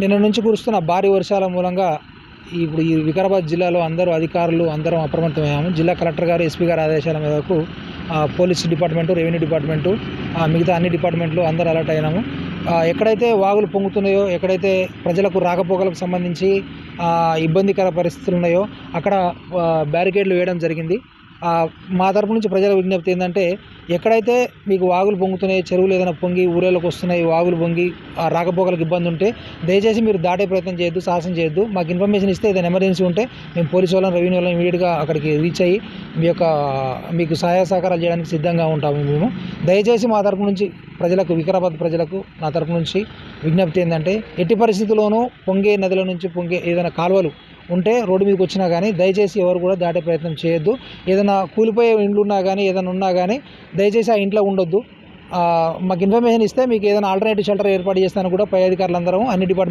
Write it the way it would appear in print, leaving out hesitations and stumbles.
నిన్న నుంచి కురుస్తున్న భారీ వర్షాల మూలంగా ఇప్పుడు ఈ వికారాబాద్ జిల్లాలో అందరం అప్రమత్తమయ్యాము. జిల్లా కలెక్టర్ గారు, ఎస్పీ గారి ఆదేశాల మేరకు పోలీస్ డిపార్ట్మెంటు, రెవెన్యూ డిపార్ట్మెంటు, మిగతా అన్ని డిపార్ట్మెంట్లు అందరూ అలర్ట్ అయినాము. ఎక్కడైతే వాగులు పొంగుతున్నాయో, ఎక్కడైతే ప్రజలకు రాకపోకలకు సంబంధించి ఇబ్బందికర పరిస్థితులు ఉన్నాయో అక్కడ బ్యారికేడ్లు వేయడం జరిగింది. మా తరపు నుంచి ప్రజల విజ్ఞప్తి ఏంటంటే, ఎక్కడైతే మీకు వాగులు పొంగుతున్నాయి, చెరువులు ఏదైనా పొంగి ఊరేళ్ళకి వస్తున్నాయి, వాగులు పొంగి రాకపోకలకు ఇబ్బంది ఉంటే దయచేసి మీరు దాటే ప్రయత్నం చేయొద్దు, సాహసం చేయొద్దు. మాకు ఇన్ఫర్మేషన్ ఇస్తే ఏదైనా ఎమర్జెన్సీ ఉంటే మేము పోలీసు వాళ్ళని, రెవెన్యూ వాళ్ళని ఇమీడియట్గా అక్కడికి రీచ్ అయ్యి మీకు సహాయ సహకారాలు చేయడానికి సిద్ధంగా ఉంటాము మేము. దయచేసి మా తరపు నుంచి వికారాబాద్ ప్రజలకు నా తరపు నుంచి విజ్ఞప్తి ఏంటంటే, ఎట్టి పరిస్థితుల్లోనూ పొంగే నదుల నుంచి పొంగే ఏదైనా కాలువలు ఉంటే రోడ్డు మీదకి వచ్చినా కానీ దయచేసి ఎవరు కూడా దాటే ప్రయత్నం చేయొద్దు. ఏదైనా కూలిపోయే ఇండ్లు ఉన్నా కానీ, ఏదైనా ఉన్నా కానీ దయచేసి ఆ ఇంట్లో ఉండొద్దు. మాకు ఇన్ఫర్మేషన్ ఇస్తే మీకు ఏదైనా ఆల్టర్నేటివ్ షెల్టర్ ఏర్పాటు చేస్తాను కూడా పై అధికారులందరం అన్ని డిపార్ట్మెంట్